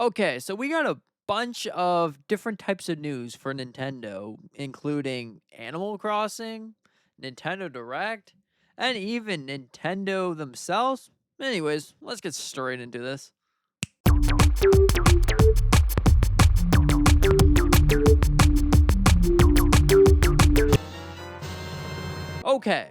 Okay, so we got a bunch of different types of news for Nintendo, including Animal Crossing, Nintendo Direct, and even Nintendo themselves. Anyways, let's get straight into this. Okay,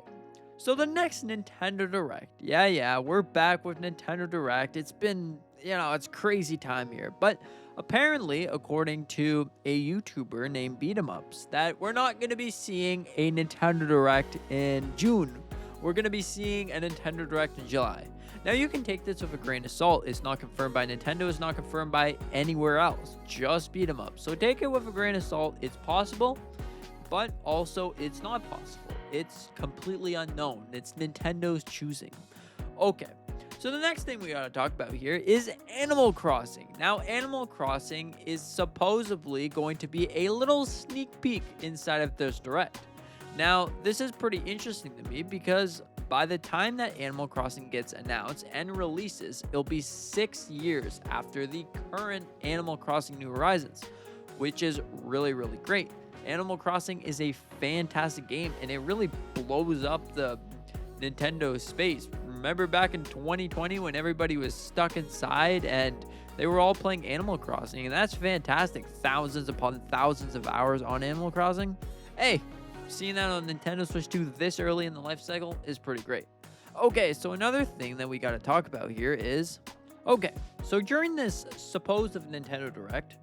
so the next Nintendo Direct. Yeah, we're back with Nintendo Direct. It's been, it's crazy time here. But apparently, according to a YouTuber named Beat 'em Ups, that we're not going to be seeing a Nintendo Direct in June. We're going to be seeing a Nintendo Direct in July. Now, you can take this with a grain of salt. It's not confirmed by Nintendo. It's not confirmed by anywhere else. Just Beat 'em Up. So take it with a grain of salt. It's possible, but also it's not possible. It's completely unknown. It's Nintendo's choosing. Okay, so the next thing we gotta talk about here is Animal Crossing. Now, Animal Crossing is supposedly going to be a little sneak peek inside of this direct. Now, this is pretty interesting to me because by the time that Animal Crossing gets announced and releases, it'll be 6 years after the current Animal Crossing New Horizons, which is really, really great. Animal Crossing is a fantastic game and it really blows up the Nintendo space. Remember back in 2020 when everybody was stuck inside and they were all playing Animal Crossing, and that's fantastic. Thousands upon thousands of hours on Animal Crossing. Hey, seeing that on Nintendo Switch 2 this early in the life cycle is pretty great. Okay, so another thing that we got to talk about here is, okay, so during this supposed Nintendo Direct,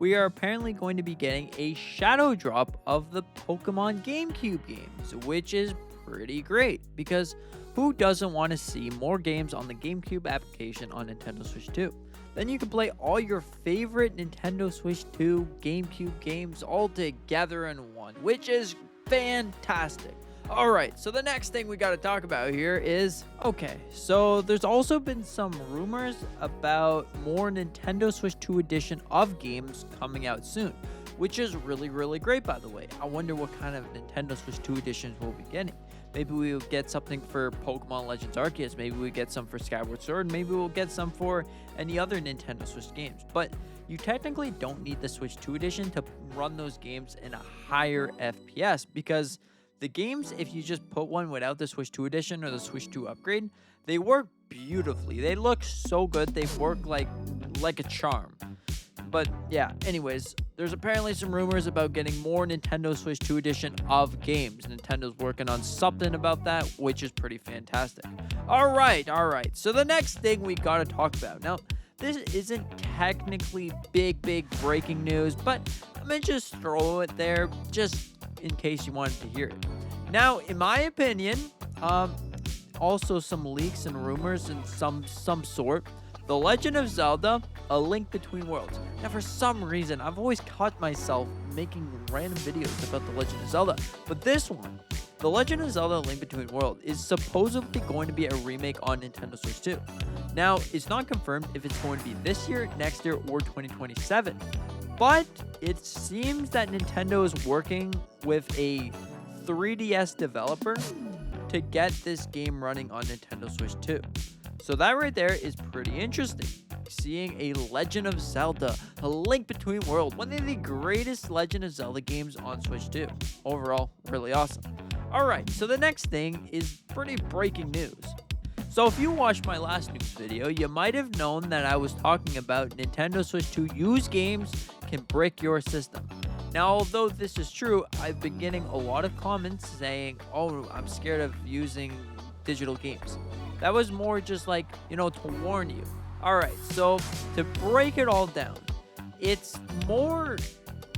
we are apparently going to be getting a shadow drop of the Pokemon GameCube games, which is pretty great because who doesn't want to see more games on the GameCube application on Nintendo Switch 2? Then you can play all your favorite Nintendo Switch 2 GameCube games all together in one, which is fantastic. All right, so the next thing we got to talk about here is, okay, so there's also been some rumors about more Nintendo Switch 2 edition of games coming out soon, which is really, really great, by the way. I wonder what kind of Nintendo Switch 2 editions we'll be getting. Maybe we'll get something for Pokemon Legends Arceus, maybe we'll get some for Skyward Sword, maybe we'll get some for any other Nintendo Switch games, but you technically don't need the Switch 2 edition to run those games in a higher FPS because the games, if you just put one without the Switch 2 edition or the Switch 2 upgrade, they work beautifully. They look so good. They work like a charm. But yeah, anyways, there's apparently some rumors about getting more Nintendo Switch 2 edition of games. Nintendo's working on something about that, which is pretty fantastic. All right. So the next thing we got to talk about. Now, this isn't technically big breaking news, but I'm going to just throw it there just in case you wanted to hear it. Now, in my opinion, also some leaks and rumors and some sort, The Legend of Zelda, A Link Between Worlds. Now, for some reason, I've always caught myself making random videos about The Legend of Zelda, but this one, The Legend of Zelda, A Link Between Worlds, is supposedly going to be a remake on Nintendo Switch 2. Now, it's not confirmed if it's going to be this year, next year, or 2027. But it seems that Nintendo is working with a 3DS developer to get this game running on Nintendo Switch 2. So that right there is pretty interesting. Seeing a Legend of Zelda, A Link Between Worlds, one of the greatest Legend of Zelda games on Switch 2. Overall, really awesome. Alright, so the next thing is pretty breaking news. So if you watched my last news video, you might have known that I was talking about Nintendo Switch 2 used games can brick your system. Now, although this is true, I've been getting a lot of comments saying, oh, I'm scared of using digital games. That was more just like, to warn you. Alright, so to break it all down, it's more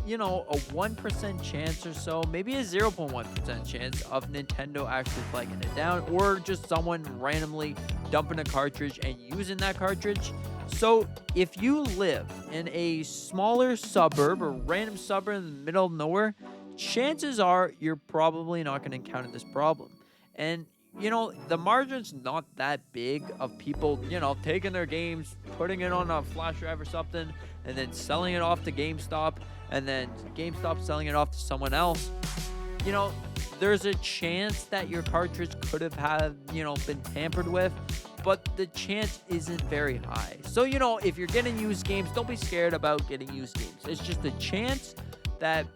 a 1% chance or so, maybe a 0.1% chance of Nintendo actually flagging it down, or just someone randomly dumping a cartridge and using that cartridge. So if you live in a smaller suburb or random suburb in the middle of nowhere, chances are you're probably not going to encounter this problem. And the margin's not that big of people, taking their games, putting it on a flash drive or something, and then selling it off to GameStop, and then GameStop selling it off to someone else. There's a chance that your cartridge could have been tampered with, but the chance isn't very high. So, if you're getting used games, don't be scared about getting used games. It's just a chance that,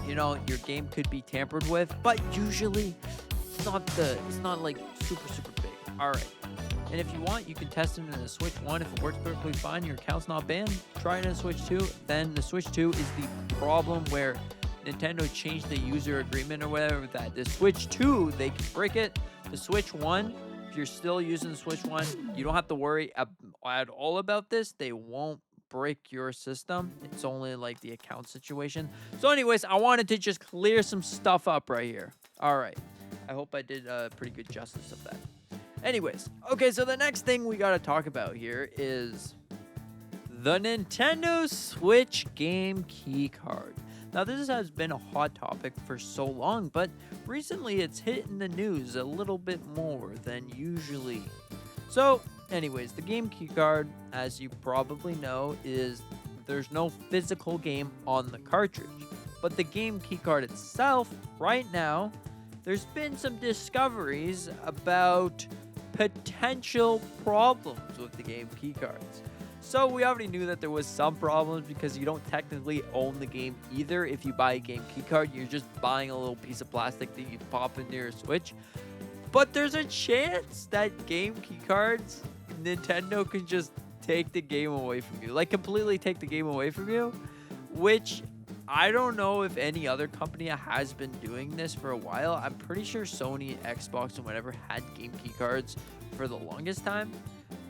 your game could be tampered with, but usually it's not like super, super big. All right. And if you want, you can test it in the Switch 1. If it works perfectly fine, your account's not banned, try it in the Switch 2. Then the Switch 2 is the problem where Nintendo changed the user agreement or whatever with that. The Switch 2, they can break it. The Switch 1, if you're still using the Switch 1, you don't have to worry at all about this. They won't break your system. It's only like the account situation. So anyways, I wanted to just clear some stuff up right here. All right. I hope I did pretty good justice of that. Anyways, okay, so the next thing we got to talk about here is the Nintendo Switch game key card. Now, this has been a hot topic for so long, but recently it's hitting the news a little bit more than usually. So, anyways, the game key card, as you probably know, is there's no physical game on the cartridge. But the game key card itself, right now, there's been some discoveries about potential problems with the game key cards. So we already knew that there was some problems because you don't technically own the game either. If you buy a game key card, you're just buying a little piece of plastic that you pop into your Switch. But there's a chance that game key cards, Nintendo can just take the game away from you. Like completely take the game away from you, which I don't know if any other company has been doing this for a while. I'm pretty sure Sony, Xbox, and whatever had game key cards for the longest time.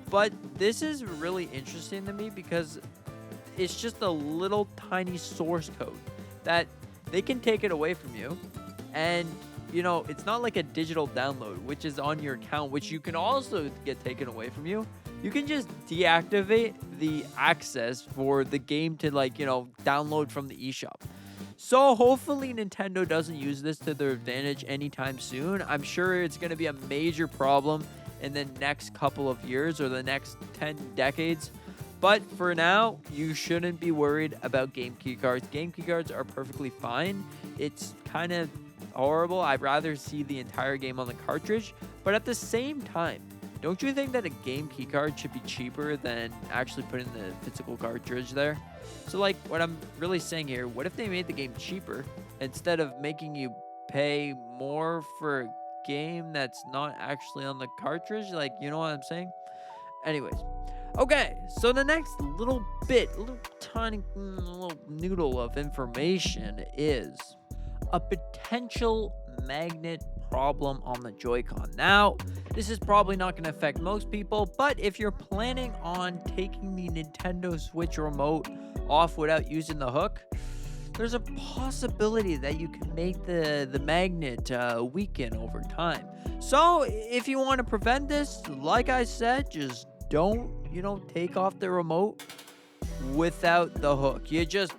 But this is really interesting to me because it's just a little tiny source code that they can take it away from you. And, it's not like a digital download, which is on your account, which you can also get taken away from you. You can just deactivate the access for the game to download from the eShop. So hopefully Nintendo doesn't use this to their advantage anytime soon. I'm sure it's going to be a major problem in the next couple of years or the next 10 decades. But for now, you shouldn't be worried about game key cards. Game key cards are perfectly fine. It's kind of horrible. I'd rather see the entire game on the cartridge. But at the same time, don't you think that a game key card should be cheaper than actually putting the physical cartridge there? So what I'm really saying here, what if they made the game cheaper instead of making you pay more for a game that's not actually on the cartridge? You know what I'm saying? Anyways. Okay, so the next little tiny little noodle of information is a potential magnet problem on the Joy-Con. Now, this is probably not going to affect most people, but if you're planning on taking the Nintendo Switch remote off without using the hook, there's a possibility that you can make the magnet weaken over time. So, if you want to prevent this, like I said, just don't, take off the remote without the hook. You just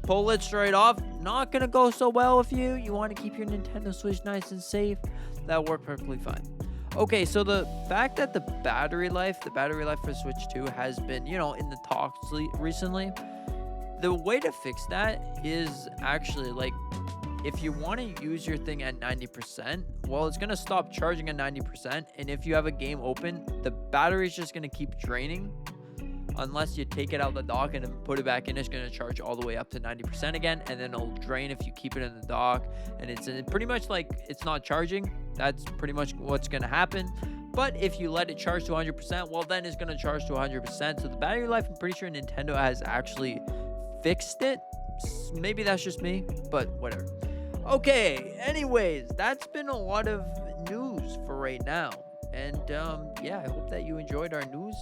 pull it straight off. Not gonna go so well with you. You want to keep your Nintendo Switch nice and safe. That'll work perfectly fine. Okay, so the fact that the battery life for Switch 2 has been, in the talks recently, the way to fix that is actually if you want to use your thing at 90%, well, it's going to stop charging at 90%. And if you have a game open, the battery is just going to keep draining. Unless you take it out of the dock and then put it back in, it's going to charge all the way up to 90% again. And then it'll drain if you keep it in the dock. And it's pretty much it's not charging. That's pretty much what's going to happen. But if you let it charge to 100%, well, then it's going to charge to 100%. So the battery life, I'm pretty sure Nintendo has actually fixed it. Maybe that's just me, but whatever. Okay, anyways, that's been a lot of news for right now. And I hope that you enjoyed our news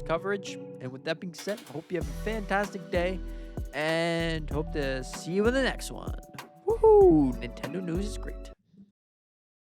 coverage. And with that being said, I hope you have a fantastic day and hope to see you in the next one. Woohoo! Nintendo news is great.